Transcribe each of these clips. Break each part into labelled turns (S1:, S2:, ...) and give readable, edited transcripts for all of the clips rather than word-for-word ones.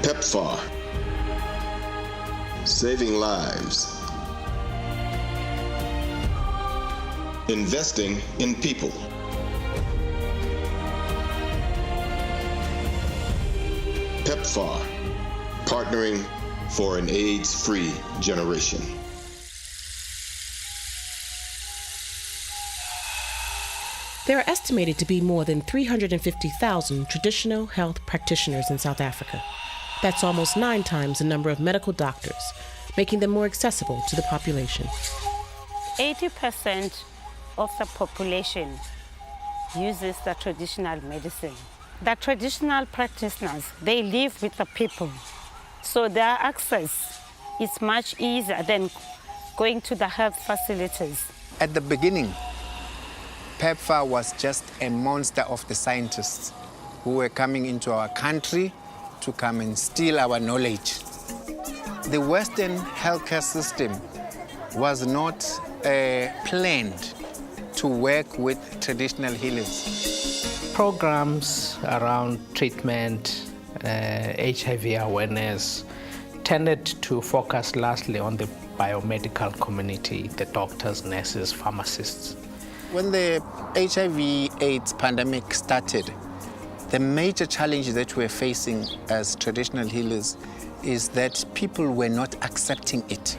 S1: PEPFAR, saving lives, investing in people. PEPFAR, partnering for an AIDS-free generation.
S2: There are estimated to be more than 350,000 traditional health practitioners in South Africa. That's almost 9 times the number of medical doctors, making them more accessible to the population.
S3: 80% of the population uses the traditional medicine. The traditional practitioners, they live with the people, so their access is much easier than going to the health facilities.
S4: At the beginning, PEPFAR was just a monster of the scientists who were coming into our country to come and steal our knowledge. The Western healthcare system was not planned to work with traditional healers.
S5: Programs around treatment, HIV awareness, tended to focus largely on the biomedical community, the doctors, nurses, pharmacists.
S4: When the HIV/AIDS pandemic started, the major challenge that we're facing as traditional healers is that people were not accepting it.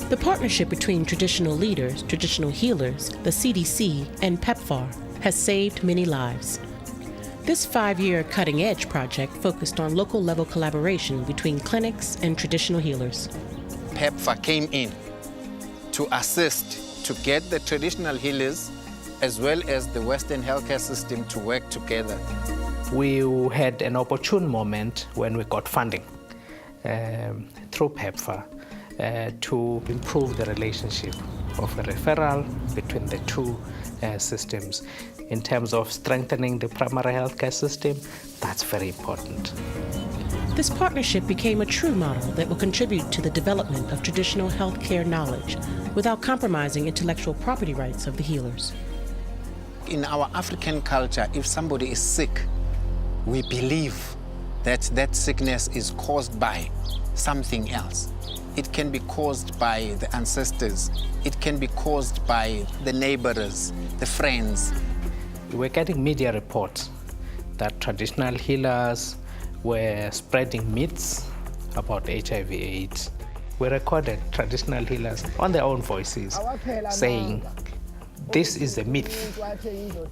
S2: The partnership between traditional leaders, traditional healers, the CDC, and PEPFAR has saved many lives. This 5-year cutting-edge project focused on local-level collaboration between clinics and traditional healers.
S4: PEPFAR came in to assist to get the traditional healers as well as the Western healthcare system to work together.
S5: We had an opportune moment when we got funding through PEPFAR to improve the relationship of a referral between the two systems. In terms of strengthening the primary healthcare system, that's very important.
S2: This partnership became a true model that will contribute to the development of traditional healthcare knowledge without compromising intellectual property rights of the healers.
S4: In our African culture, if somebody is sick, we believe that that sickness is caused by something else. It can be caused by the ancestors. It can be caused by the neighbors, the friends.
S5: We're getting media reports that traditional healers were spreading myths about HIV/AIDS. We recorded traditional healers on their own voices saying, this is a myth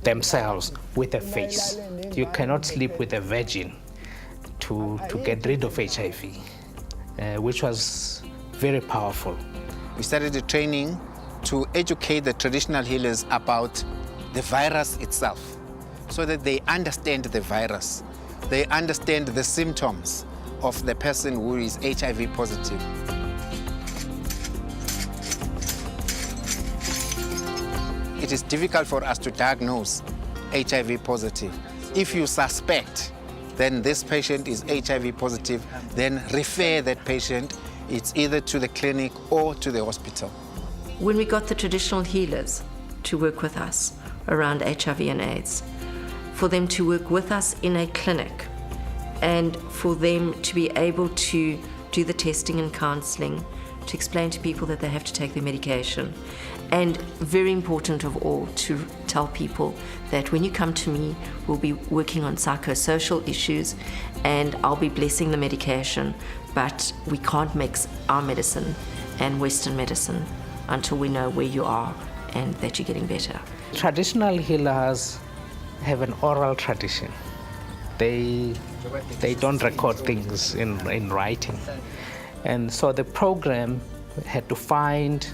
S5: themselves with a face. You cannot sleep with a virgin to get rid of HIV, which was very powerful.
S4: We started the training to educate the traditional healers about the virus itself so that they understand the virus. They understand the symptoms of the person who is HIV positive. It is difficult for us to diagnose HIV positive. If you suspect then this patient is HIV positive, then refer that patient. It's either to the clinic or to the hospital.
S6: When we got the traditional healers to work with us around HIV and AIDS, for them to work with us in a clinic and for them to be able to do the testing and counseling, to explain to people that they have to take their medication, and very important of all, to tell people that when you come to me, we'll be working on psychosocial issues and I'll be blessing the medication, but we can't mix our medicine and Western medicine until we know where you are and that you're getting better.
S5: Traditional healers have an oral tradition. They don't record things in writing. And so the program had to find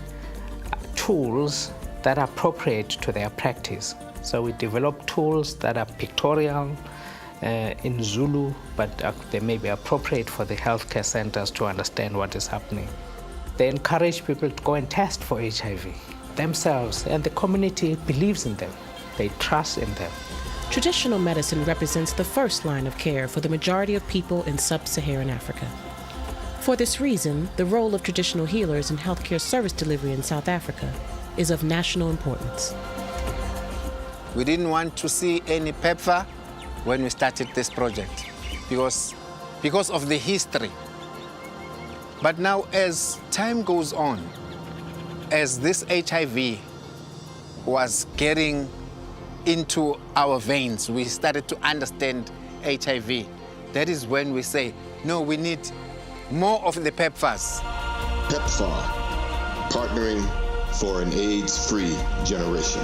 S5: tools that are appropriate to their practice. So we developed tools that are pictorial in Zulu, but they may be appropriate for the healthcare centers to understand what is happening. They encourage people to go and test for HIV themselves, and the community believes in them. They trust in them.
S2: Traditional medicine represents the first line of care for the majority of people in sub-Saharan Africa. For this reason, the role of traditional healers in healthcare service delivery in South Africa is of national importance.
S4: We didn't want to see any PEPFAR when we started this project because because of the history. But now as time goes on, as this HIV was getting into our veins, we started to understand HIV. That is when we say, no, we need more of the PEPFARs.
S1: PEPFAR, partnering for an AIDS-free generation.